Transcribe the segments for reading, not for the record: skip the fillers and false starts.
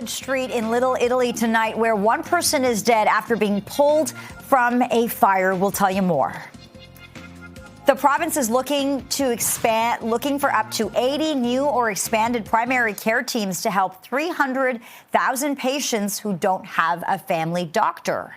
Street in Little Italy tonight, where one person is dead after being pulled from a fire. We'll tell you more. The province is looking for up to 80 new or expanded primary care teams to help 300,000 patients who don't have a family doctor.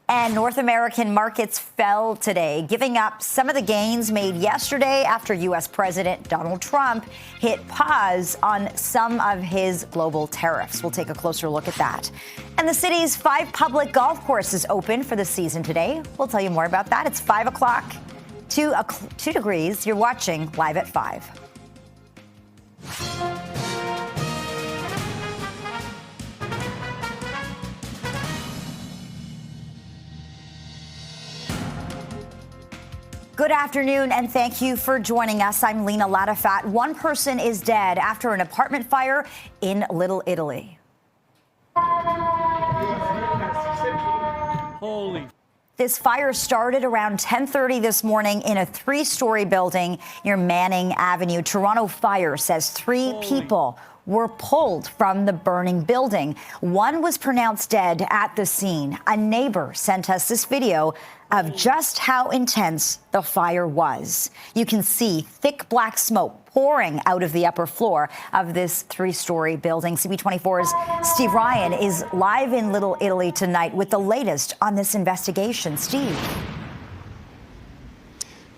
And North American markets fell today, giving up some of the gains made yesterday after U.S. President Donald Trump hit pause on some of his global tariffs. We'll take a closer look at that. And the city's 5 public golf courses open for the season today. We'll tell you more about that. It's 5 o'clock, 2 degrees. You're watching Live at 5. Good afternoon, and thank you for joining us. I'm Lena Latifat. One person is dead after an apartment fire in Little Italy. Holy. This fire started around 10:30 this morning in a 3-story building near Manning Avenue. Toronto Fire says 3 people were pulled from the burning building. One was pronounced dead at the scene. A neighbor sent us this video of just how intense the fire was. You can see thick black smoke pouring out of the upper floor of this 3-story building. CP24's Steve Ryan is live in Little Italy tonight with the latest on this investigation. Steve.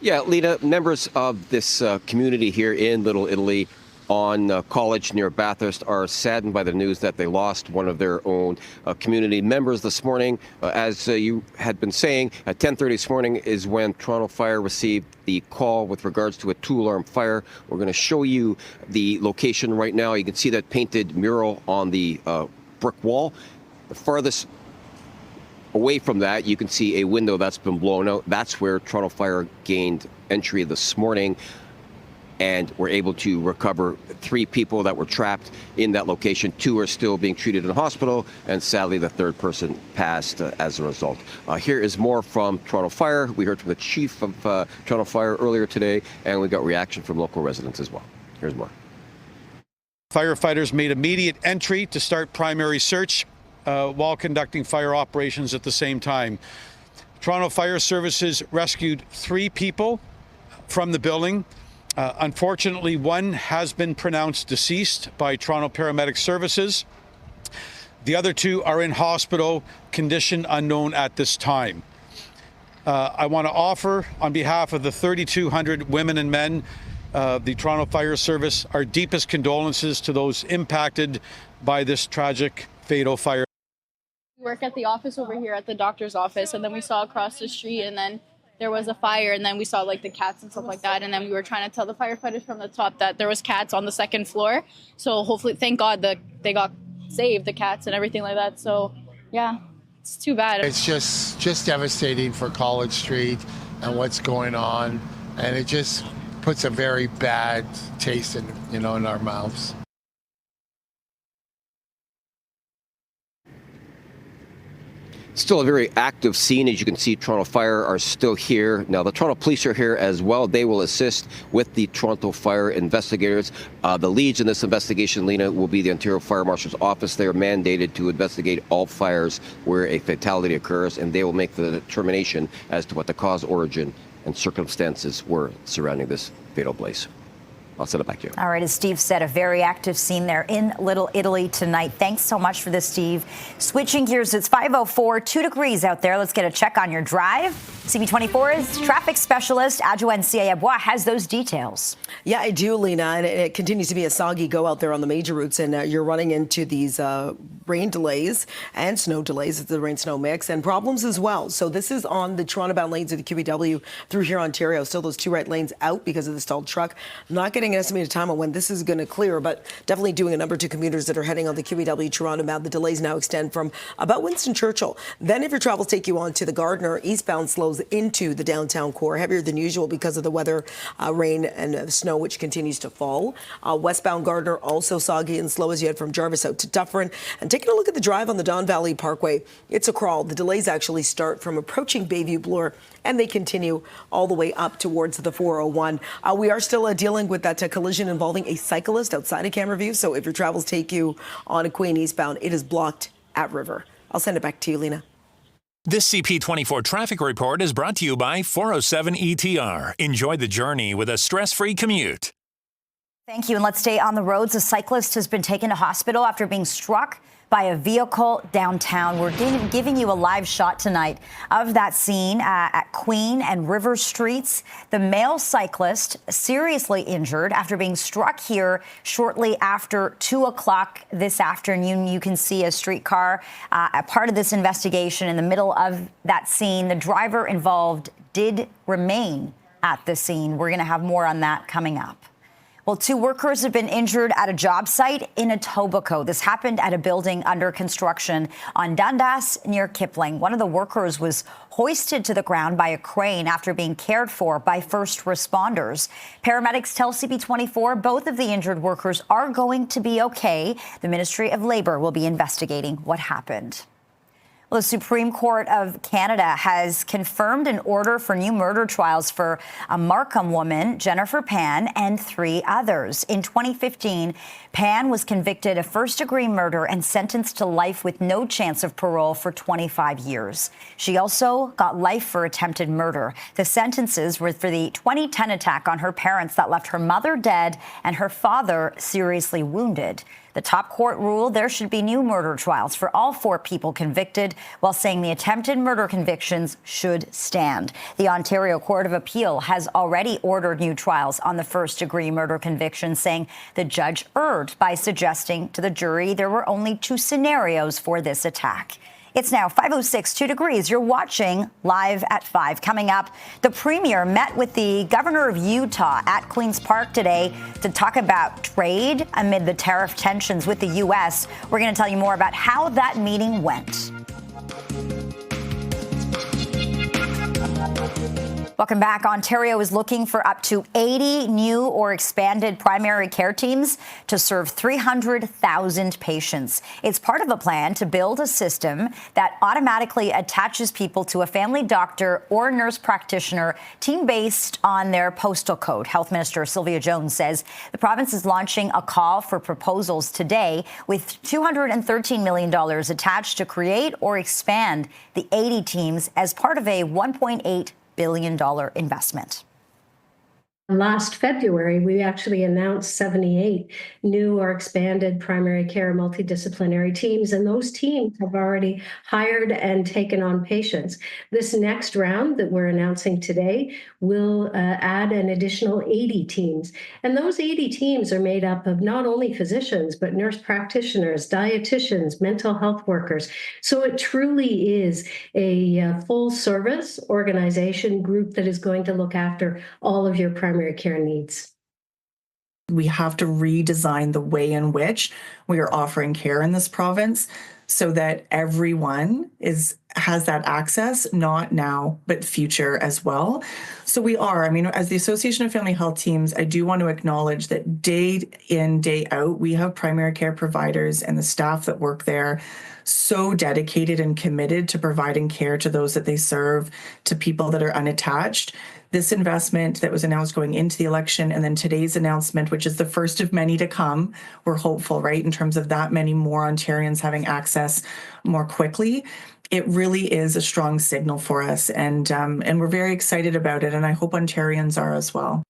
Yeah, Lena, members of this community here in Little Italy on College near Bathurst are saddened by the news that they lost one of their own community members this morning. As you had been saying, at 10:30 this morning is when Toronto Fire received the call with regards to a 2-alarm fire. We're going to show you the location right now. You can see that painted mural on the brick wall. The farthest away from that, you can see a window that's been blown out. That's where Toronto Fire gained entry this morning, and were able to recover 3 people that were trapped in that location. 2 are still being treated in a hospital, and sadly the 3rd person passed as a result. Here is more from Toronto Fire. We heard from the chief of Toronto Fire earlier today, and we got reaction from local residents as well. Here's more. Firefighters made immediate entry to start primary search while conducting fire operations at the same time. Toronto Fire Services rescued 3 people from the building. Unfortunately, one has been pronounced deceased by Toronto Paramedic Services. The other 2 are in hospital, condition unknown at this time. I want to offer, on behalf of the 3,200 women and men, the Toronto Fire Service, our deepest condolences to those impacted by this tragic, fatal fire. We work at the office over here at the doctor's office, and then we saw across the street, and then there was a fire, and then we saw like the cats and stuff like that, and then we were trying to tell the firefighters from the top that there was cats on the 2nd floor. So hopefully, thank God that they got saved, the cats and everything like that. So yeah, it's too bad. It's just devastating for College Street and what's going on, and it just puts a very bad taste in our mouths. Still a very active scene. As you can see, Toronto Fire are still here. Now, the Toronto Police are here as well. They will assist with the Toronto Fire investigators. The leads in this investigation, Lena, will be the Ontario Fire Marshal's office. They are mandated to investigate all fires where a fatality occurs, and they will make the determination as to what the cause, origin, and circumstances were surrounding this fatal blaze. I'll send it back to you. All right, as Steve said, a very active scene there in Little Italy tonight. Thanks so much for this, Steve. Switching gears, it's 5:04, 2 degrees out there. Let's get a check on your drive. CP24's traffic specialist, Adjouen Siayabois, has those details. Yeah, I do, Lena, and it continues to be a soggy go out there on the major routes, and you're running into these rain delays and snow delays. It's the rain-snow mix, and problems as well. So this is on the Toronto-bound lanes of the QEW through here, Ontario. Still those 2 right lanes out because of the stalled truck. Not getting an estimated time on when this is going to clear, but definitely doing a number to commuters that are heading on the QEW Toronto-bound. The delays now extend from about Winston Churchill. Then if your travels take you on to the Gardiner, eastbound slows flows into the downtown core, heavier than usual because of the weather, rain and snow, which continues to fall. Westbound Gardner also soggy and slow as you head from Jarvis out to Dufferin. And taking a look at the drive on the Don Valley Parkway, it's a crawl. The delays actually start from approaching Bayview Bloor, and they continue all the way up towards the 401. We are still dealing with that collision involving a cyclist outside of camera view. So if your travels take you on a Queen eastbound, it is blocked at River. I'll send it back to you, Lena. This CP24 traffic report is brought to you by 407 ETR. Enjoy the journey with a stress-free commute. Thank you. And let's stay on the roads. A cyclist has been taken to hospital after being struck by a vehicle downtown. We're giving you a live shot tonight of that scene at Queen and River Streets. The male cyclist seriously injured after being struck here shortly after 2 o'clock this afternoon. You can see a streetcar, a part of this investigation in the middle of that scene. The driver involved did remain at the scene. We're going to have more on that coming up. Well, 2 workers have been injured at a job site in Etobicoke. This happened at a building under construction on Dundas near Kipling. One of the workers was hoisted to the ground by a crane after being cared for by first responders. Paramedics tell CP24 both of the injured workers are going to be okay. The Ministry of Labour will be investigating what happened. Well, the Supreme Court of Canada has confirmed an order for new murder trials for a Markham woman, Jennifer Pan, and 3 others. In 2015, Pan was convicted of first-degree murder and sentenced to life with no chance of parole for 25 years. She also got life for attempted murder. The sentences were for the 2010 attack on her parents that left her mother dead and her father seriously wounded. The top court ruled there should be new murder trials for all 4 people convicted, while saying the attempted murder convictions should stand. The Ontario Court of Appeal has already ordered new trials on the first-degree murder conviction, saying the judge erred by suggesting to the jury there were only 2 scenarios for this attack. It's now 5:06, 2 degrees. You're watching Live at 5. Coming up, the Premier met with the governor of Utah at Queen's Park today to talk about trade amid the tariff tensions with the U.S. We're going to tell you more about how that meeting went. Welcome back. Ontario is looking for up to 80 new or expanded primary care teams to serve 300,000 patients. It's part of a plan to build a system that automatically attaches people to a family doctor or nurse practitioner team based on their postal code. Health Minister Sylvia Jones says the province is launching a call for proposals today with $213 million attached to create or expand the 80 teams as part of a $1.8 billion investment. Last February, we actually announced 78 new or expanded primary care multidisciplinary teams, and those teams have already hired and taken on patients. This next round that we're announcing today will add an additional 80 teams. And those 80 teams are made up of not only physicians, but nurse practitioners, dietitians, mental health workers. So it truly is a full service organization group that is going to look after all of your primary care needs. We have to redesign the way in which we are offering care in this province so that everyone has that access, not now, but future as well. So we are, as the Association of Family Health Teams, I do want to acknowledge that day in, day out, we have primary care providers and the staff that work there so dedicated and committed to providing care to those that they serve, to people that are unattached. This investment that was announced going into the election and then today's announcement, which is the first of many to come, we're hopeful, right, in terms of that many more Ontarians having access more quickly. It really is a strong signal for us, and we're very excited about it, and I hope Ontarians are as well.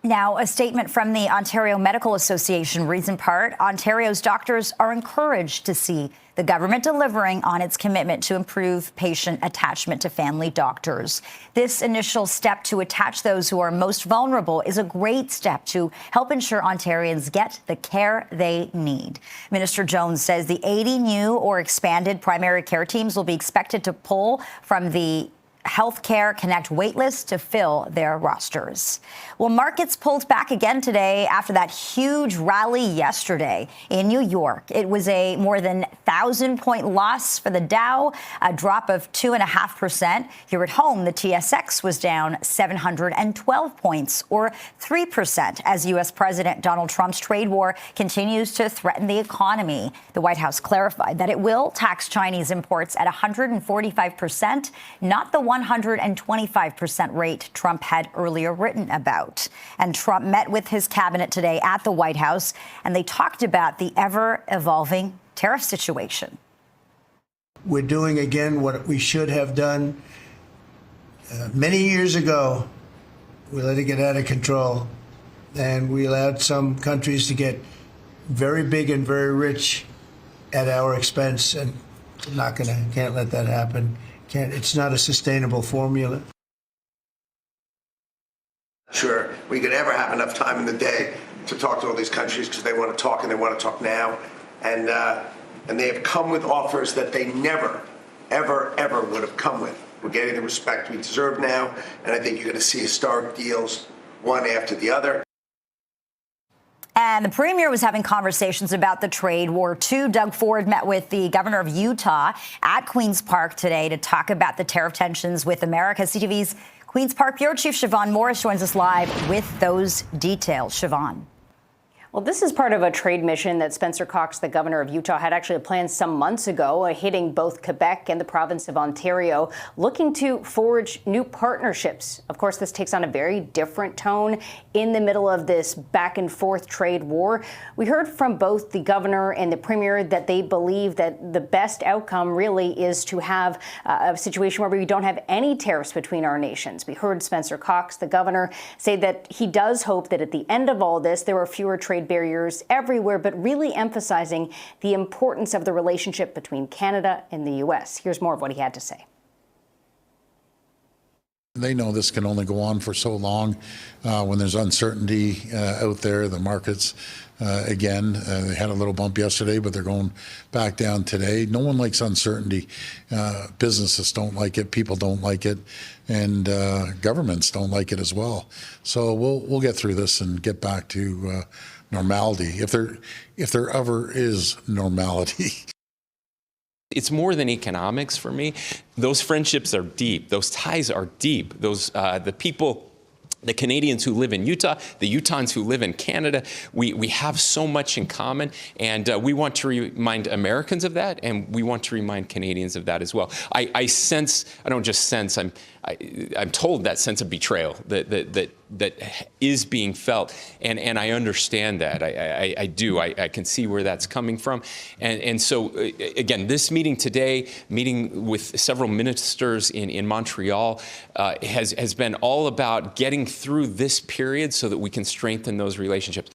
Now, a statement from the Ontario Medical Association reads in part, Ontario's doctors are encouraged to see the government delivering on its commitment to improve patient attachment to family doctors. This initial step to attach those who are most vulnerable is a great step to help ensure Ontarians get the care they need. Minister Jones says the 80 new or expanded primary care teams will be expected to pull from the healthcare connect waitlists to fill their rosters. Well, markets pulled back again today after that huge rally yesterday in New York. It was a more than 1,000-point loss for the Dow, a drop of 2.5%. Here at home, the TSX was down 712 points, or 3%, as U.S. President Donald Trump's trade war continues to threaten the economy. The White House clarified that it will tax Chinese imports at 145%, not the 125% rate Trump had earlier written about. And Trump met with his cabinet today at the White House, and they talked about the ever-evolving tariff situation. We're doing again what we should have done many years ago. We let it get out of control, and we allowed some countries to get very big and very rich at our expense, and can't let that happen. It's not a sustainable formula. Sure, we could ever have enough time in the day to talk to all these countries because they want to talk and they want to talk now, and they have come with offers that they never, ever, ever would have come with. We're getting the respect we deserve now, and I think you're going to see historic deals, one after the other. And the premier was having conversations about the trade war, too. Doug Ford met with the governor of Utah at Queen's Park today to talk about the tariff tensions with America. CTV's Queen's Park Bureau Chief Siobhan Morris joins us live with those details. Siobhan. Well, this is part of a trade mission that Spencer Cox, the governor of Utah, had actually planned some months ago, hitting both Quebec and the province of Ontario, looking to forge new partnerships. Of course, this takes on a very different tone in the middle of this back and forth trade war. We heard from both the governor and the premier that they believe that the best outcome really is to have a situation where we don't have any tariffs between our nations. We heard Spencer Cox, the governor, say that he does hope that at the end of all this, there are fewer trade barriers everywhere, but really emphasizing the importance of the relationship between Canada and the U.S. Here's more of what he had to say. They know this can only go on for so long. When there's uncertainty out there, the markets, again, they had a little bump yesterday, but they're going back down today. No one likes uncertainty. Businesses don't like it. People don't like it. And governments don't like it as well. So we'll get through this and get back to normality, if there ever is normality. It's more than economics for me. Those friendships are deep. Those ties are deep. Those the people, the Canadians who live in Utah, the Utahns who live in Canada, we have so much in common, and we want to remind Americans of that, and we want to remind Canadians of that as well. I sense, I don't just sense, I'm told that sense of betrayal that is being felt, and I understand that. I do. I can see where that's coming from, and so again, this meeting today, meeting with several ministers in Montreal, has been all about getting through this period so that we can strengthen those relationships.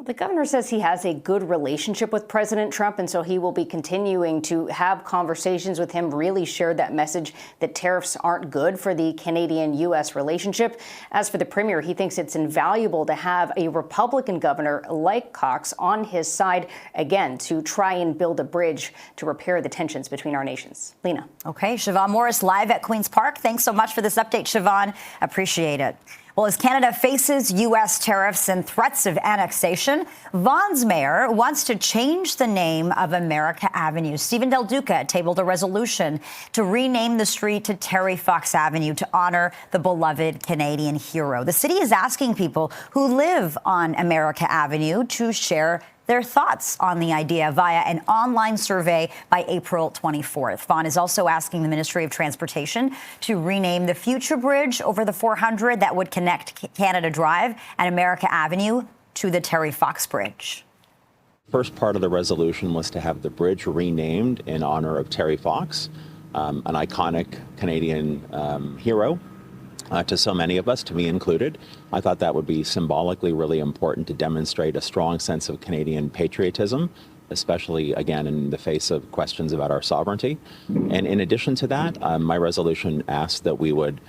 The governor says he has a good relationship with President Trump, and so he will be continuing to have conversations with him, really share that message that tariffs aren't good for the Canadian-U.S. relationship. As for the premier, he thinks it's invaluable to have a Republican governor like Cox on his side, again, to try and build a bridge to repair the tensions between our nations. Lena. Okay, Siobhan Morris live at Queen's Park. Thanks so much for this update, Siobhan. Appreciate it. Well, as Canada faces U.S. tariffs and threats of annexation, Vaughan's mayor wants to change the name of America Avenue. Stephen Del Duca tabled a resolution to rename the street to Terry Fox Avenue to honor the beloved Canadian hero. The city is asking people who live on America Avenue to share their thoughts on the idea via an online survey by April 24th. Vaughan is also asking the Ministry of Transportation to rename the future bridge over the 400 that would connect Canada Drive and America Avenue to the Terry Fox Bridge. First part of the resolution was to have the bridge renamed in honor of Terry Fox, an iconic Canadian hero. To so many of us, to me included. I thought that would be symbolically really important to demonstrate a strong sense of Canadian patriotism, especially, again, in the face of questions about our sovereignty. And in addition to that, my resolution asked that we would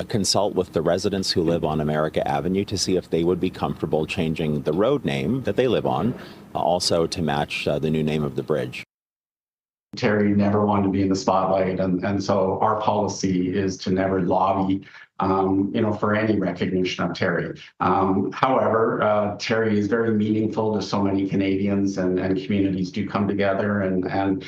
consult with the residents who live on America Avenue to see if they would be comfortable changing the road name that they live on, also to match the new name of the bridge. Terry never wanted to be in the spotlight, and so our policy is to never lobby, for any recognition of Terry. However, Terry is very meaningful to so many Canadians, and communities do come together, and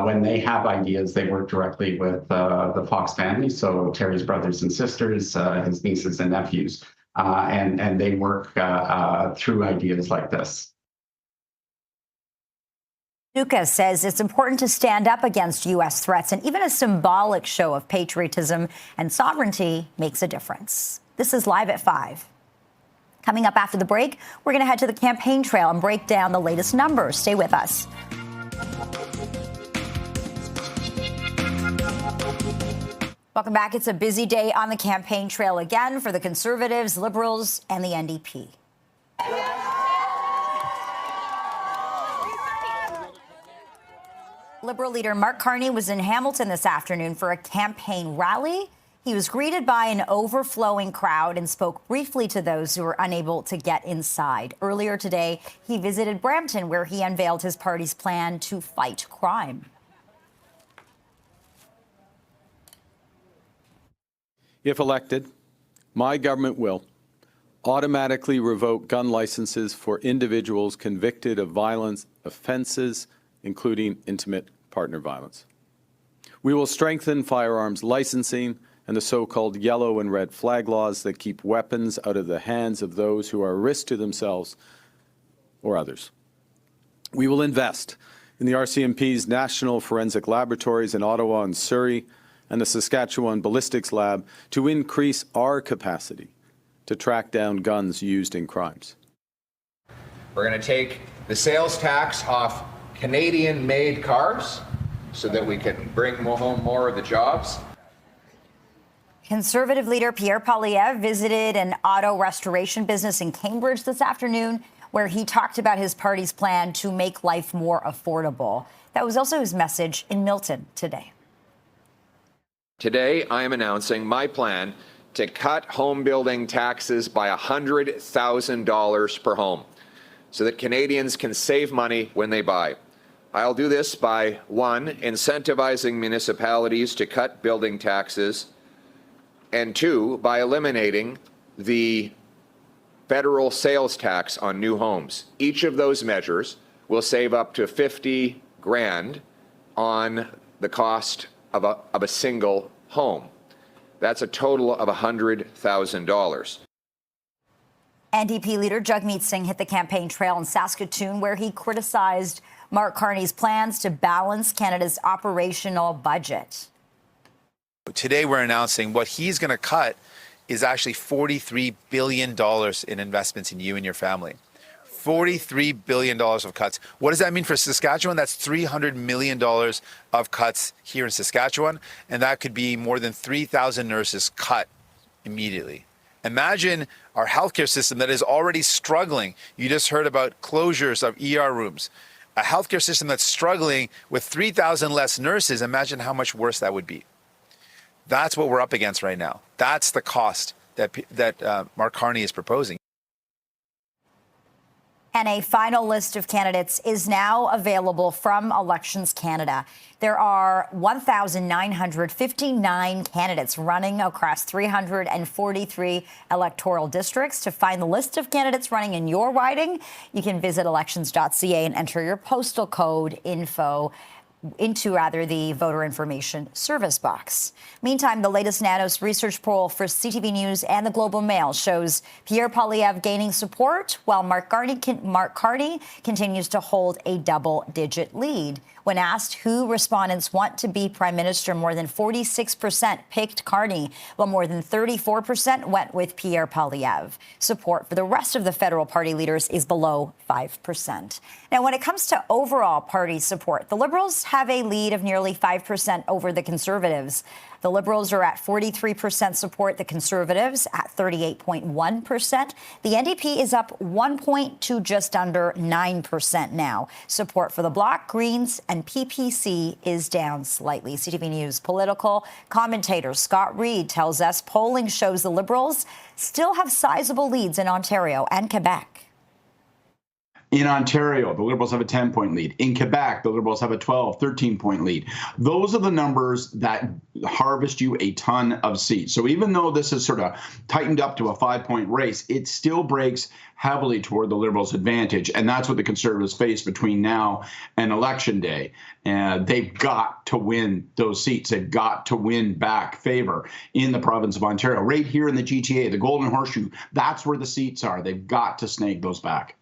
when they have ideas, they work directly with the Fox family, so Terry's brothers and sisters, his nieces and nephews, and they work through ideas like this. Nuka says it's important to stand up against U.S. threats, and even a symbolic show of patriotism and sovereignty makes a difference. This is Live at 5. Coming up after the break, we're going to head to the campaign trail and break down the latest numbers. Stay with us. Welcome back. It's a busy day on the campaign trail again for the Conservatives, Liberals, and the NDP. Liberal leader Mark Carney was in Hamilton this afternoon for a campaign rally. He was greeted by an overflowing crowd and spoke briefly to those who were unable to get inside. Earlier today, he visited Brampton, where he unveiled his party's plan to fight crime. If elected, my government will automatically revoke gun licenses for individuals convicted of violence offenses, including intimate partner violence. We will strengthen firearms licensing and the so-called yellow and red flag laws that keep weapons out of the hands of those who are a risk to themselves or others. We will invest in the RCMP's National Forensic Laboratories in Ottawa and Surrey and the Saskatchewan Ballistics Lab to increase our capacity to track down guns used in crimes. We're going to take the sales tax off Canadian-made cars so that we can bring home more of the jobs. Conservative leader Pierre Poilievre visited an auto restoration business in Cambridge this afternoon, where he talked about his party's plan to make life more affordable. That was also his message in Milton today. Today, I am announcing my plan to cut home building taxes by $100,000 per home so that Canadians can save money when they buy. I'll do this by, 1, incentivizing municipalities to cut building taxes, and 2, by eliminating the federal sales tax on new homes. Each of those measures will save up to $50,000 on the cost of a single home. That's a total of $100,000. NDP leader Jagmeet Singh hit the campaign trail in Saskatoon, where he criticized Mark Carney's plans to balance Canada's operational budget. Today we're announcing what he's going to cut is actually $43 billion in investments in you and your family. $43 billion of cuts. What does that mean for Saskatchewan? That's $300 million of cuts here in Saskatchewan, and that could be more than 3,000 nurses cut immediately. Imagine our healthcare system that is already struggling. You just heard about closures of ER rooms. A healthcare system that's struggling with 3,000 less nurses. Imagine how much worse that would be. That's what we're up against right now. That's the cost that Mark Carney is proposing. And a final list of candidates is now available from Elections Canada. There are 1,959 candidates running across 343 electoral districts. To find the list of candidates running in your riding, you can visit elections.ca and enter your postal code into the voter information service box. Meantime, the latest Nanos research poll for CTV News and the Globe and Mail shows Pierre Poilievre gaining support, while Mark Carney continues to hold a double-digit lead. When asked who respondents want to be prime minister, more than 46% picked Carney, while more than 34% went with Pierre Poilievre. Support for the rest of the federal party leaders is below 5%. Now, when it comes to overall party support, the Liberals have a lead of nearly 5% over the Conservatives. The Liberals are at 43% support, the Conservatives at 38.1%. The NDP is up 1 point to just under 9% now. Support for the Bloc, Greens, and PPC is down slightly. CTV News political commentator Scott Reid tells us polling shows the Liberals still have sizable leads in Ontario and Quebec. In Ontario, the Liberals have a 10-point lead. In Quebec, the Liberals have a 12, 13-point lead. Those are the numbers that harvest you a ton of seats. So even though this is sort of tightened up to a 5-point race, it still breaks heavily toward the Liberals' advantage. And that's what the Conservatives face between now and Election Day. They've got to win those seats. They've got to win back favor in the province of Ontario. Right here in the GTA, the Golden Horseshoe, that's where the seats are. They've got to snag those back.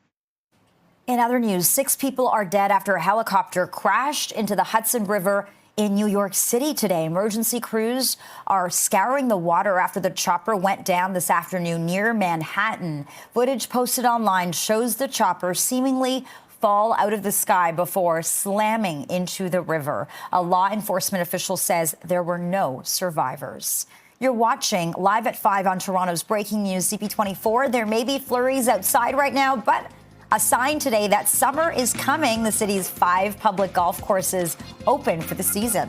In other news, 6 people are dead after a helicopter crashed into the Hudson River in New York City today. Emergency crews are scouring the water after the chopper went down this afternoon near Manhattan. Footage posted online shows the chopper seemingly fall out of the sky before slamming into the river. A law enforcement official says there were no survivors. You're watching Live at 5 on Toronto's Breaking News CP24. There may be flurries outside right now, but a sign today that summer is coming. The city's 5 public golf courses open for the season.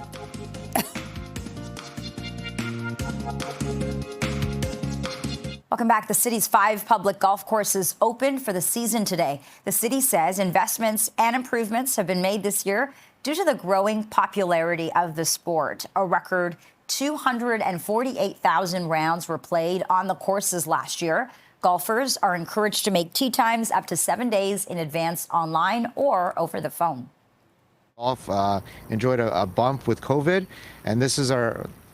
Welcome back. The city's 5 public golf courses open for the season today. The city says investments and improvements have been made this year due to the growing popularity of the sport. A record 248,000 rounds were played on the courses last year. Golfers are encouraged to make tee times up to 7 days in advance online or over the phone. Golf enjoyed a bump with COVID, and this is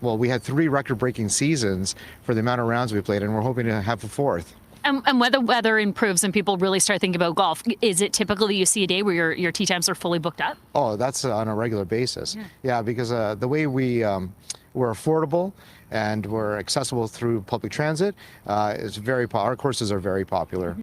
we had 3 record-breaking seasons for the amount of rounds we played, and we're hoping to have a 4th. And when the weather improves and people really start thinking about golf, is it typically you see a day where your tee times are fully booked up? Oh, that's on a regular basis. Yeah, because the way we're affordable and we're accessible through public transit is our courses are very popular.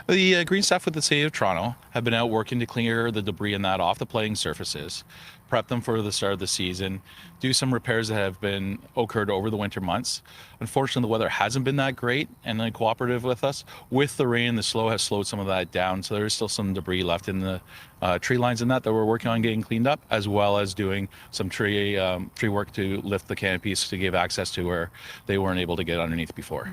The green staff with the City of Toronto have been out working to clear the debris and that off the playing surfaces, prep them for the start of the season, do some repairs that have been occurred over the winter months. Unfortunately, the weather hasn't been that great and cooperative with us. With the rain, the snow has slowed some of that down, so there is still some debris left in the tree lines and that we're working on getting cleaned up, as well as doing some tree work to lift the canopies to give access to where they weren't able to get underneath before.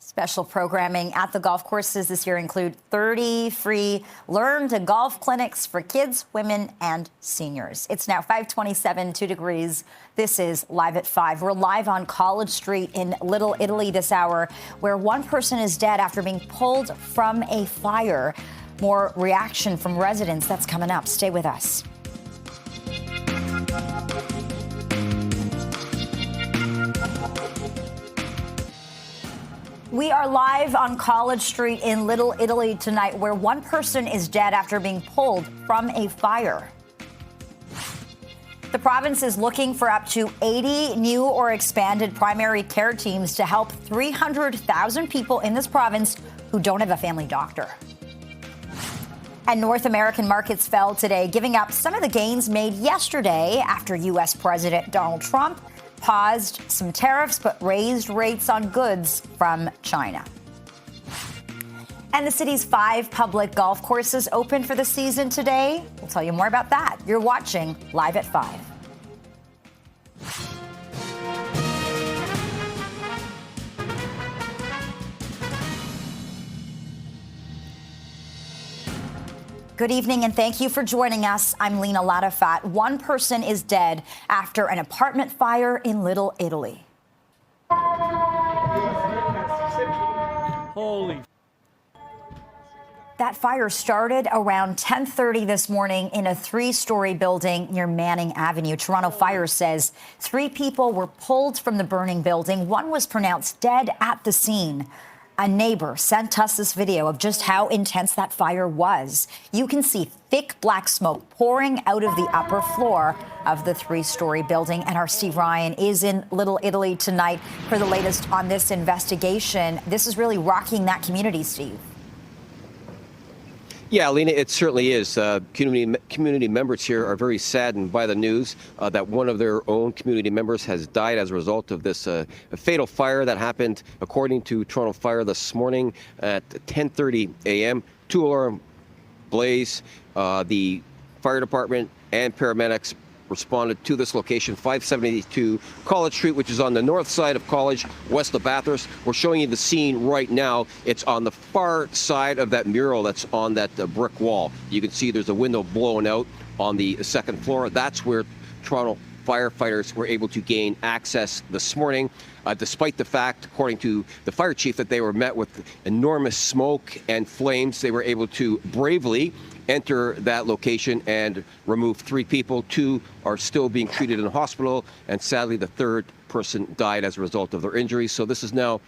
Special programming at the golf courses this year include 30 free Learn to Golf clinics for kids, women, and seniors. It's now 5:27, 2 degrees. This is Live at 5. We're live on College Street in Little Italy this hour, where one person is dead after being pulled from a fire. More reaction from residents. That's coming up. Stay with us. We are live on College Street in Little Italy tonight, where one person is dead after being pulled from a fire. The province is looking for up to 80 new or expanded primary care teams to help 300,000 people in this province who don't have a family doctor. And North American markets fell today, giving up some of the gains made yesterday after U.S. President Donald Trump paused some tariffs but raised rates on goods from China. And the city's 5 public golf courses open for the season today. We'll tell you more about that. You're watching Live at 5. Good evening, and thank you for joining us. I'm Lena Latifat. One person is dead after an apartment fire in Little Italy. Holy. That fire started around 10:30 this morning in a 3-story building near Manning Avenue. Toronto Fire says 3 people were pulled from the burning building. One was pronounced dead at the scene. A neighbor sent us this video of just how intense that fire was. You can see thick black smoke pouring out of the upper floor of the 3-story building. And our Steve Ryan is in Little Italy tonight for the latest on this investigation. This is really rocking that community, Steve. Yeah, Lena, it certainly is. Community members here are very saddened by the news that one of their own community members has died as a result of this fatal fire that happened, according to Toronto Fire, this morning at 10:30 a.m. 2-alarm blaze. The fire department and paramedics responded to this location, 572 College Street, which is on the north side of College, west of Bathurst. We're showing you the scene right now. It's on the far side of that mural that's on that brick wall. You can see there's a window blown out on the second floor. That's where Toronto firefighters were able to gain access this morning, despite the fact, according to the fire chief, that they were met with enormous smoke and flames. They were able to bravely enter that location and remove 3 people. 2 are still being treated in the hospital, and sadly the 3rd person died as a result of their injuries. So this is now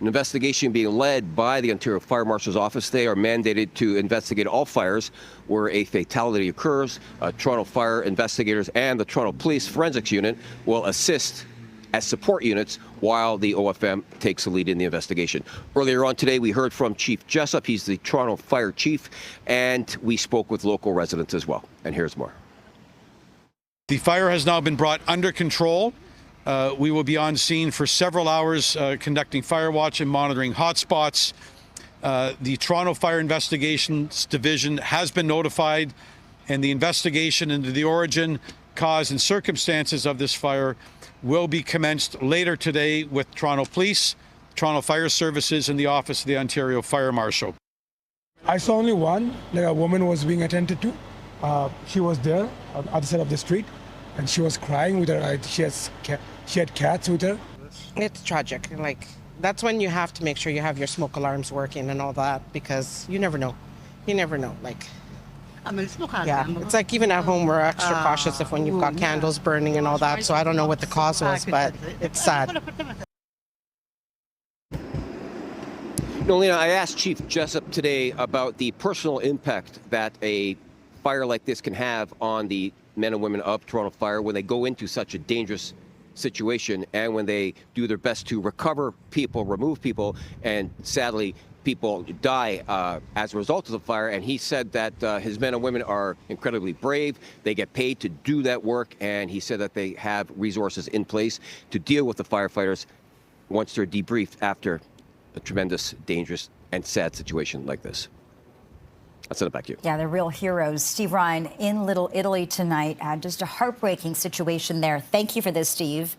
an investigation being led by the Ontario Fire Marshal's Office. They are mandated to investigate all fires where a fatality occurs. Toronto Fire investigators and the Toronto Police Forensics Unit will assist as support units while the OFM takes the lead in the investigation. Earlier on today, we heard from Chief Jessop. He's the Toronto Fire Chief, and we spoke with local residents as well. And here's more. The fire has now been brought under control. We will be on scene for several hours conducting fire watch and monitoring hotspots. The Toronto Fire Investigations Division has been notified, and the investigation into the origin, cause, and circumstances of this fire will be commenced later today with Toronto Police, Toronto Fire Services, and the Office of the Ontario Fire Marshal. I saw only one, like a woman was being attended to. She was there on the other side of the street, and she was crying with her. She had cats with her. It's tragic. Like, that's when you have to make sure you have your smoke alarms working and all that, because you never know. You never know. Like, yeah, it's like even at home we're extra cautious if when you've got candles burning and all that. So I don't know what the cause was, but it's sad. Nolina, I asked Chief Jessop today about the personal impact that a fire like this can have on the men and women of Toronto Fire when they go into such a dangerous situation and when they do their best to recover people, remove people, and sadly, people die as a result of the fire. And he said that his men and women are incredibly brave. They get paid to do that work, and he said that they have resources in place to deal with the firefighters once they're debriefed after a tremendous, dangerous, and sad situation like this. I'll send it back to you. Yeah, they're real heroes. Steve Ryan in Little Italy tonight. Just a heartbreaking situation there. Thank you for this, Steve.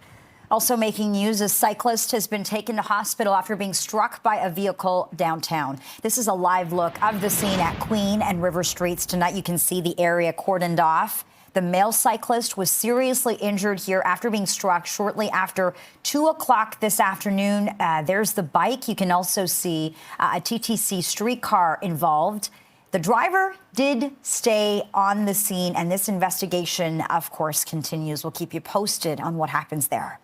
Also making news, a cyclist has been taken to hospital after being struck by a vehicle downtown. This is a live look of the scene at Queen and River Streets. Tonight you can see the area cordoned off. The male cyclist was seriously injured here after being struck shortly after 2 o'clock this afternoon. There's the bike. You can also see a TTC streetcar involved. The driver did stay on the scene, and this investigation, of course, continues. We'll keep you posted on what happens there.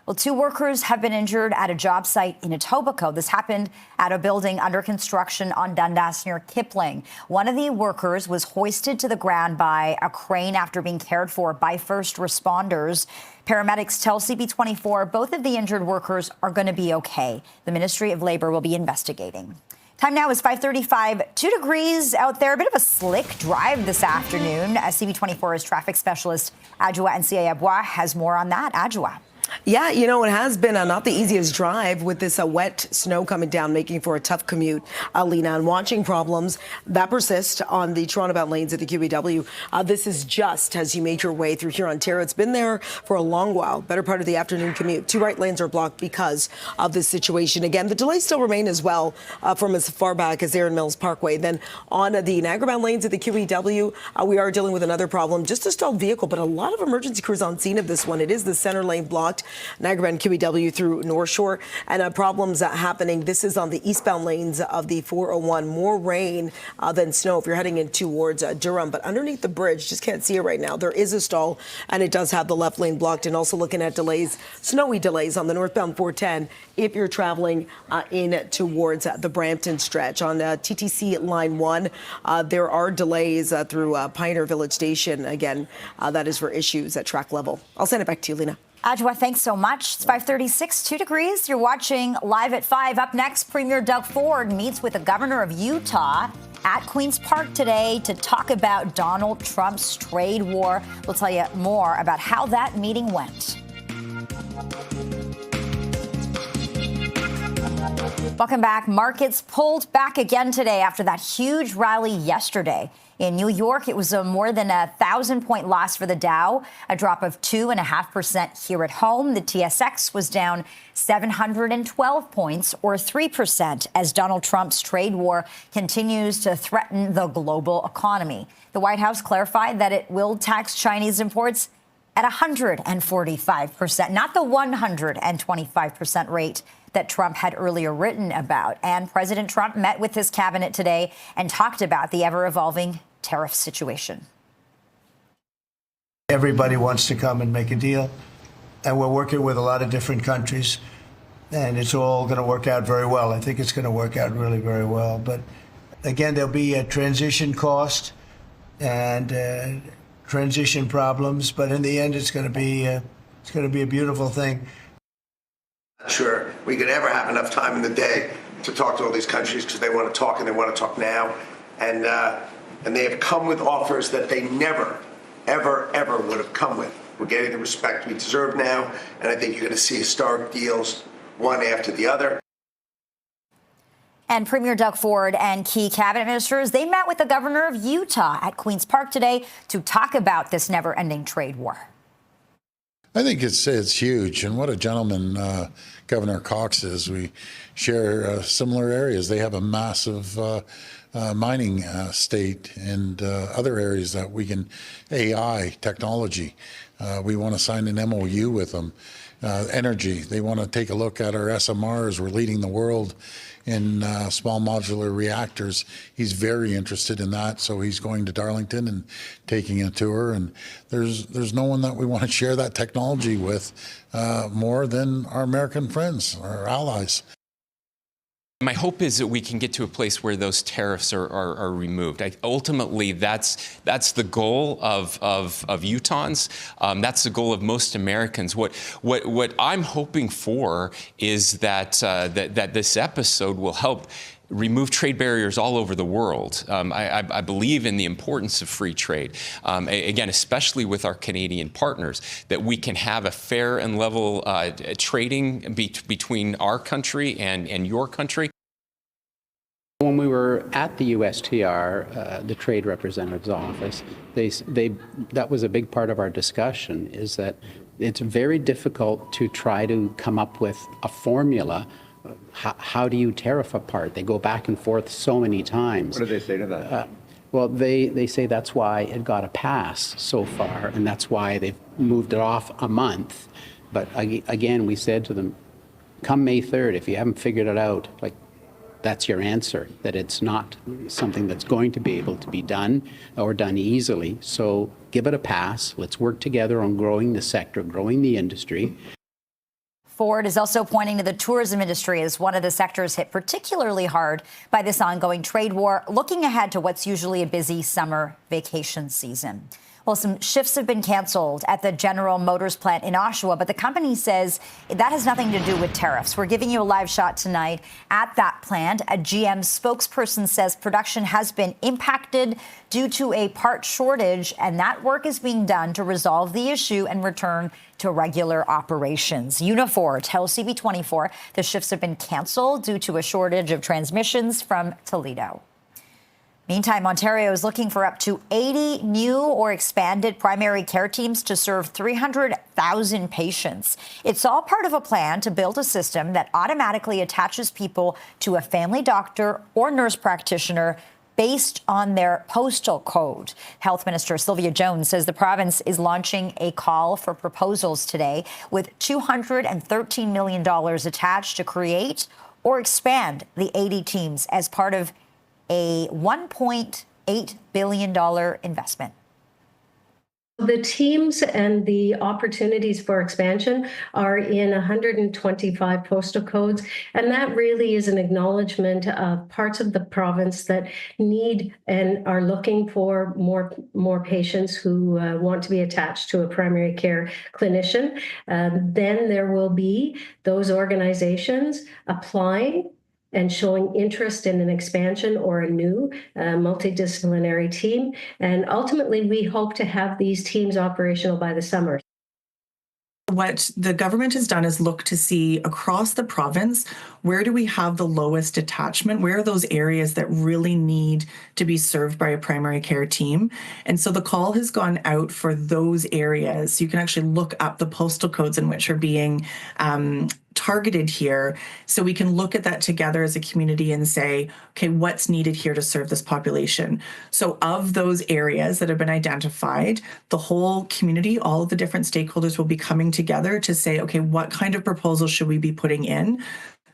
Well, 2 workers have been injured at a job site in Etobicoke. This happened at a building under construction on Dundas near Kipling. One of the workers was hoisted to the ground by a crane after being cared for by first responders. Paramedics tell CP24 both of the injured workers are going to be okay. The Ministry of Labour will be investigating. Time now is 5:35, 2 degrees out there. A bit of a slick drive this afternoon. CP24's traffic specialist Adjoa Nsiayabwa has more on that. Adjoa. Yeah, you know, it has been not the easiest drive with this wet snow coming down, making for a tough commute, Lena, and watching problems that persist on the Toronto-bound lanes at the QEW. This is just as you make your way through here, Ontario. It's been there for a long while, better part of the afternoon commute. 2 right lanes are blocked because of this situation. Again, the delays still remain as well from as far back as Erin Mills Parkway. Then on the Niagara-bound lanes at the QEW, we are dealing with another problem, just a stalled vehicle, but a lot of emergency crews on scene of this one. It is the center lane blocked. Niagara and QEW through North Shore, and problems happening. This is on the eastbound lanes of the 401. More rain than snow if you're heading in towards Durham, but underneath the bridge, just can't see it right now. There is a stall, and it does have the left lane blocked. And also looking at delays, snowy delays on the northbound 410 if you're traveling in towards the Brampton stretch. On TTC line 1, there are delays through Pioneer Village Station. Again, that is for issues at track level. I'll send it back to you, Lena. Adjoa, thanks so much. It's 5:36, 2 degrees. You're watching Live at 5. Up next, Premier Doug Ford meets with the governor of Utah at Queen's Park today to talk about Donald Trump's trade war. We'll tell you more about how that meeting went. Welcome back. Markets pulled back again today after that huge rally yesterday. In New York, it was a more than 1,000-point loss for the Dow, a drop of 2.5% here at home. The TSX was down 712 points, or 3%, as Donald Trump's trade war continues to threaten the global economy. The White House clarified that it will tax Chinese imports at 145%, not the 125% rate that Trump had earlier written about. And President Trump met with his cabinet today and talked about the ever-evolving tariff situation. Everybody wants to come and make a deal, and we're working with a lot of different countries, and it's all going to work out very well. I think it's going to work out really very well. But again, there'll be a transition cost and transition problems, but in the end, it's going to be a beautiful thing. Sure, we could ever have enough time in the day to talk to all these countries because they want to talk and they want to talk now, and they have come with offers that they never, ever would have come with. We're getting the respect we deserve now, and I think you're going to see historic deals, one after the other. And Premier Doug Ford and key cabinet ministers, they met with the governor of Utah at Queen's Park today to talk about this never-ending trade war. I think it's huge, and what a gentleman Governor Cox is. We share similar areas. They have a massive mining state and other areas that we can, AI, technology. We want to sign an MOU with them. Energy, they want to take a look at our SMRs. We're leading the world in small modular reactors. He's very interested in that, so he's going to Darlington and taking a tour. And there's no one that we want to share that technology with more than our American friends, our allies. My hope is that we can get to a place where those tariffs are removed. Ultimately, that's the goal of Utahns. That's the goal of most Americans. What I'm hoping for is that this episode will help remove trade barriers all over the world. I believe in the importance of free trade. Again, especially with our Canadian partners, that we can have a fair and level trading between our country and your country. When we were at the USTR, the Trade Representative's office, that was a big part of our discussion, is that it's very difficult to try to come up with a formula. How do you tariff apart? They go back and forth so many times. What do they say to that? Well, they say that's why it got a pass so far, and that's why they've moved it off a month. But again, we said to them, come May 3rd, if you haven't figured it out, that's your answer, that it's not something that's going to be able to be done or done easily. So give it a pass. Let's work together on growing the sector, growing the industry. Ford is also pointing to the tourism industry as one of the sectors hit particularly hard by this ongoing trade war, looking ahead to what's usually a busy summer vacation season. Well, some shifts have been canceled at the General Motors plant in Oshawa, but the company says that has nothing to do with tariffs. We're giving you a live shot tonight at that plant. A GM spokesperson says production has been impacted due to a part shortage, and that work is being done to resolve the issue and return to regular operations. Unifor tells CP24 the shifts have been canceled due to a shortage of transmissions from Toledo. Meantime, Ontario is looking for up to 80 new or expanded primary care teams to serve 300,000 patients. It's all part of a plan to build a system that automatically attaches people to a family doctor or nurse practitioner based on their postal code. Health Minister Sylvia Jones says the province is launching a call for proposals today with $213 million attached to create or expand the 80 teams as part of a $1.8 billion investment. The teams and the opportunities for expansion are in 125 postal codes, and that really is an acknowledgement of parts of the province that need and are looking for more patients who want to be attached to a primary care clinician. Then there will be those organizations applying and showing interest in an expansion or a new multidisciplinary team. And ultimately, we hope to have these teams operational by the summer. What the government has done is look to see across the province, where do we have the lowest detachment? Where are those areas that really need to be served by a primary care team? And so the call has gone out for those areas. You can actually look up the postal codes in which are being targeted here, so we can look at that together as a community and say, okay, what's needed here to serve this population? So of those areas that have been identified, the whole community, all of the different stakeholders will be coming together to say, okay, what kind of proposals should we be putting in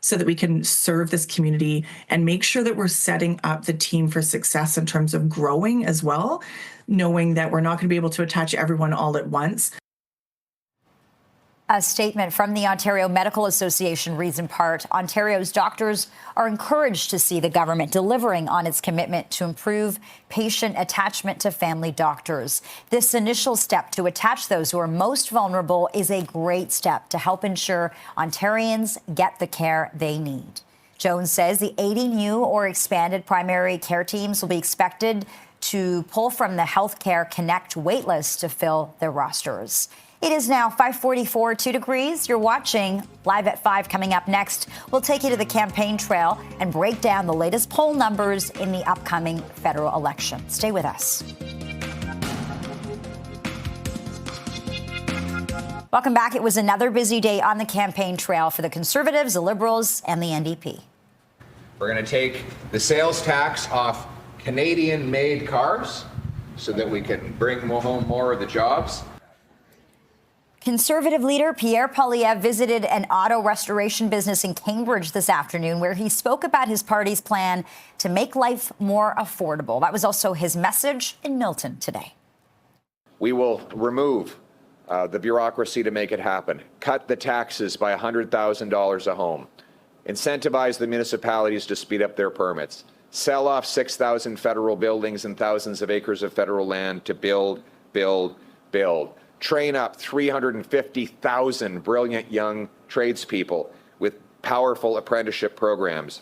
so that we can serve this community and make sure that we're setting up the team for success in terms of growing as well, knowing that we're not going to be able to attach everyone all at once. A statement from the Ontario Medical Association reads in part, Ontario's doctors are encouraged to see the government delivering on its commitment to improve patient attachment to family doctors. This initial step to attach those who are most vulnerable is a great step to help ensure Ontarians get the care they need. Jones says the 80 new or expanded primary care teams will be expected to pull from the Healthcare Connect waitlist to fill their rosters. It is now 5:44, 2 degrees. You're watching Live at 5. Coming up next, we'll take you to the campaign trail and break down the latest poll numbers in the upcoming federal election. Stay with us. Welcome back. It was another busy day on the campaign trail for the Conservatives, the Liberals, and the NDP. We're going to take the sales tax off Canadian-made cars so that we can bring home more of the jobs. Conservative leader Pierre Poilievre visited an auto restoration business in Cambridge this afternoon, where he spoke about his party's plan to make life more affordable. That was also his message in Milton today. We will remove the bureaucracy to make it happen, cut the taxes by $100,000 a home, incentivize the municipalities to speed up their permits, sell off 6,000 federal buildings and thousands of acres of federal land to build, build, build. Train up 350,000 brilliant young tradespeople with powerful apprenticeship programs.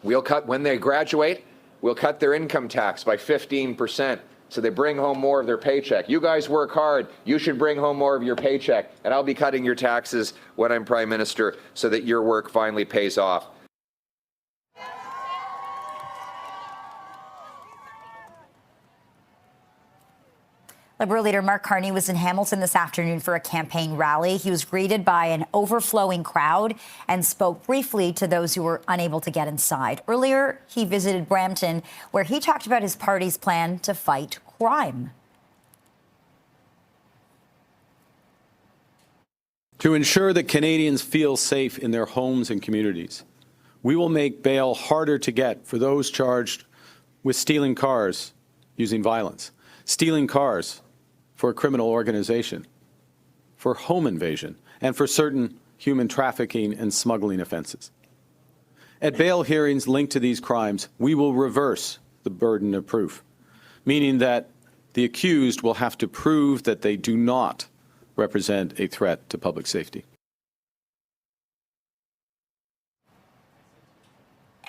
We'll cut, when they graduate, we'll cut their income tax by 15%, so they bring home more of their paycheck. You guys work hard, you should bring home more of your paycheck, and I'll be cutting your taxes when I'm Prime Minister so that your work finally pays off. Liberal leader Mark Carney was in Hamilton this afternoon for a campaign rally. He was greeted by an overflowing crowd and spoke briefly to those who were unable to get inside. Earlier, he visited Brampton, where he talked about his party's plan to fight crime. To ensure that Canadians feel safe in their homes and communities, we will make bail harder to get for those charged with stealing cars using violence, stealing cars for a criminal organization, for home invasion, and for certain human trafficking and smuggling offenses. At bail hearings linked to these crimes, we will reverse the burden of proof, meaning that the accused will have to prove that they do not represent a threat to public safety.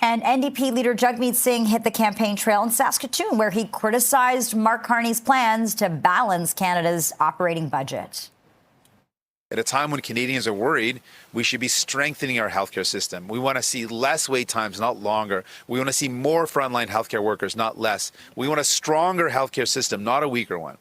And NDP leader Jagmeet Singh hit the campaign trail in Saskatoon, where he criticized Mark Carney's plans to balance Canada's operating budget. At a time when Canadians are worried, we should be strengthening our healthcare system. We want to see less wait times, not longer. We want to see more frontline healthcare workers, not less. We want a stronger healthcare system, not a weaker one.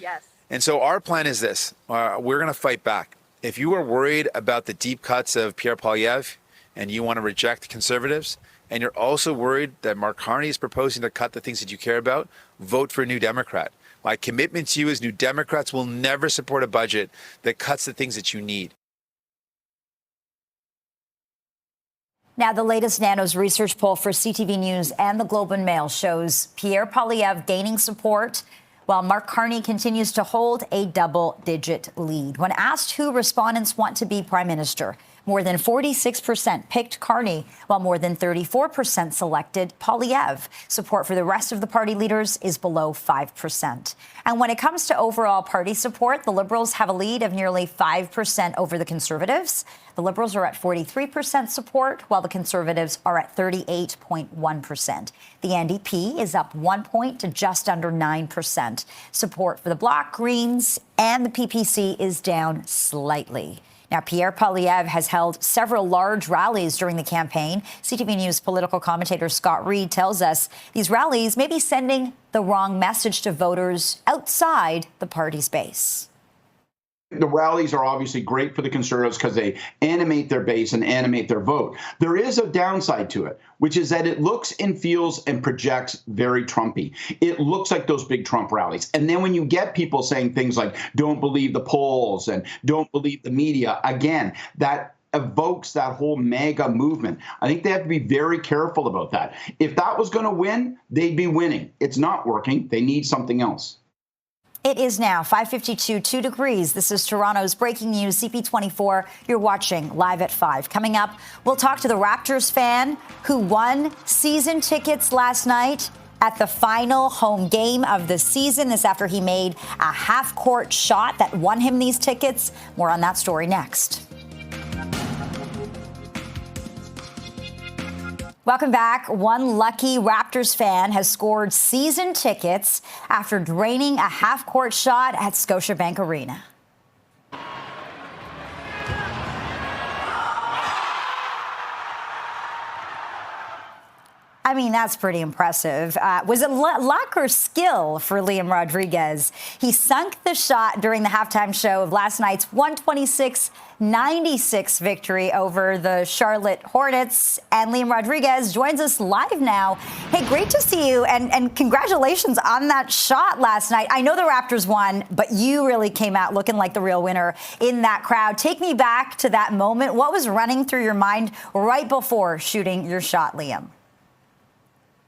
Yes. And so our plan is this. We're going to fight back. If you are worried about the deep cuts of Pierre Poilievre and you want to reject Conservatives, and you're also worried that Mark Carney is proposing to cut the things that you care about, vote for a New Democrat. My commitment to you is New Democrats will never support a budget that cuts the things that you need. Now, the latest Nanos research poll for CTV News and the Globe and Mail shows Pierre Poilievre gaining support, while Mark Carney continues to hold a double-digit lead. When asked who respondents want to be Prime Minister, More than 46% picked Carney, while more than 34% selected Poilievre. Support for the rest of the party leaders is below 5%. And when it comes to overall party support, the Liberals have a lead of nearly 5% over the Conservatives. The Liberals are at 43% support, while the Conservatives are at 38.1%. The NDP is up 1 point to just under 9%. Support for the Bloc, Greens, and the PPC is down slightly. Now, Pierre Poilievre has held several large rallies during the campaign. CTV News political commentator Scott Reid tells us these rallies may be sending the wrong message to voters outside the party's base. The rallies are obviously great for the Conservatives because they animate their base and animate their vote. There is a downside to it, which is that it looks and feels and projects very Trumpy. It looks like those big Trump rallies. And then when you get people saying things like, don't believe the polls and don't believe the media, again, that evokes that whole MAGA movement. I think they have to be very careful about that. If that was going to win, they'd be winning. It's not working. They need something else. It is now 5:52, 2 degrees. This is Toronto's breaking news, CP24. You're watching live at 5. Coming up, we'll talk to the Raptors fan who won season tickets last night at the final home game of the season. This after he made a half-court shot that won him these tickets. More on that story next. Welcome back. One lucky Raptors fan has scored season tickets after draining a half-court shot at Scotiabank Arena. I mean, that's pretty impressive. Was it luck or skill for Liam Rodriguez? He sunk the shot during the halftime show of last night's 126-96 victory over the Charlotte Hornets. And Liam Rodriguez joins us live now. Hey, great to see you, and congratulations on that shot last night. I know the Raptors won, but you really came out looking like the real winner in that crowd. Take me back to that moment. What was running through your mind right before shooting your shot, Liam?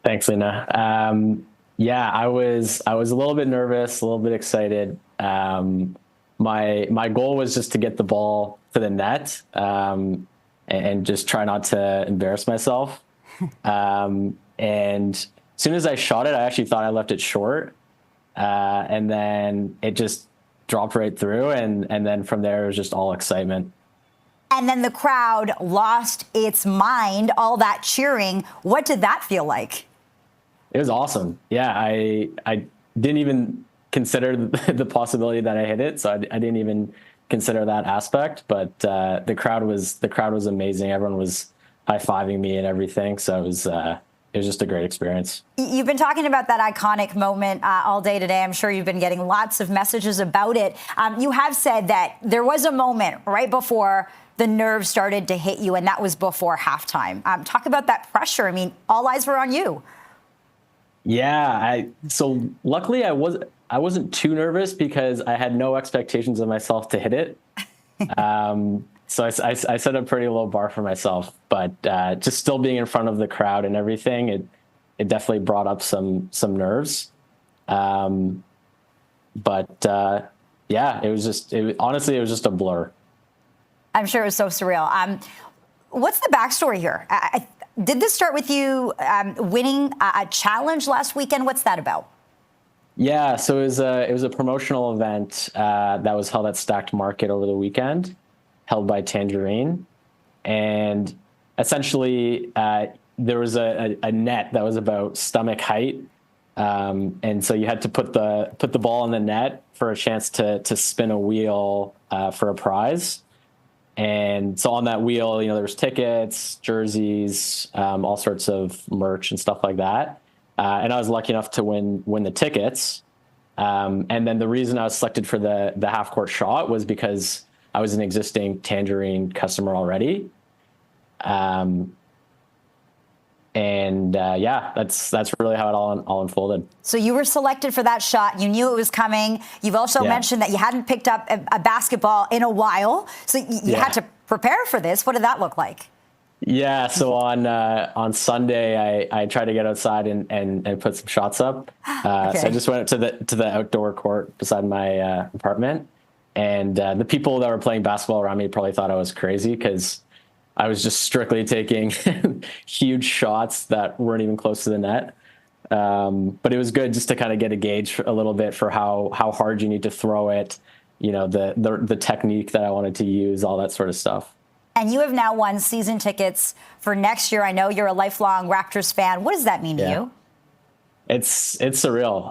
Thanks, Lena. I was a little bit nervous, a little bit excited. My goal was just to get the ball to the net and just try not to embarrass myself. And as soon as I shot it, I actually thought I left it short. And then it just dropped right through. And then from there, it was just all excitement. And then the crowd lost its mind, all that cheering. What did that feel like? It was awesome. Yeah, I didn't even consider the possibility that I hit it, so I didn't even consider that aspect. But the crowd was amazing. Everyone was high-fiving me and everything. So it was just a great experience. You've been talking about that iconic moment all day today. I'm sure you've been getting lots of messages about it. You have said that there was a moment right before the nerves started to hit you, and that was before halftime. Talk about that pressure. I mean, all eyes were on you. Yeah, so luckily I wasn't too nervous because I had no expectations of myself to hit it. So I set a pretty low bar for myself, but just still being in front of the crowd and everything, it definitely brought up some nerves. Honestly, it was just a blur. I'm sure it was so surreal. What's the backstory here? Did this start with you winning a challenge last weekend? What's that about? Yeah, so it was a promotional event that was held at Stacked Market over the weekend, held by Tangerine, and essentially there was a net that was about stomach height, and so you had to put the ball in the net for a chance to spin a wheel for a prize. And so on that wheel, there was tickets, jerseys, all sorts of merch and stuff like that. And I was lucky enough to win the tickets. And then the reason I was selected for the half-court shot was because I was an existing Tangerine customer already. That's really how it all unfolded. So you were selected for that shot. You knew it was coming. You've also mentioned that you hadn't picked up a basketball in a while. So you had to prepare for this. What did that look like? Yeah, so on Sunday, I tried to get outside and put some shots up. Okay. So I just went up to the outdoor court beside my apartment. And the people that were playing basketball around me probably thought I was crazy because I was just strictly taking huge shots that weren't even close to the net. But it was good just to kind of get a gauge a little bit for how hard you need to throw it, you know, the technique that I wanted to use, all that sort of stuff. And you have now won season tickets for next year. I know you're a lifelong Raptors fan. What does that mean to you? It's surreal.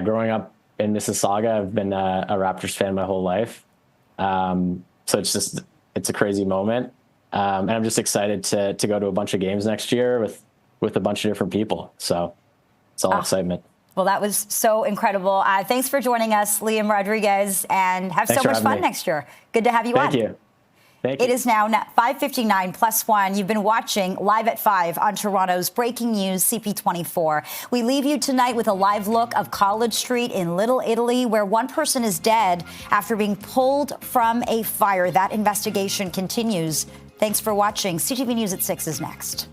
Growing up in Mississauga, I've been a Raptors fan my whole life. So it's a crazy moment. And I'm just excited to go to a bunch of games next year with a bunch of different people. So it's all excitement. Well, that was so incredible. Thanks for joining us, Liam Rodriguez, and have so much fun next year. Good to have you on. Thank you. It is now 5:59 plus 1. You've been watching Live at 5 on Toronto's breaking news, CP24. We leave you tonight with a live look of College Street in Little Italy, where one person is dead after being pulled from a fire. That investigation continues. Thanks for watching. CTV News at 6 is next.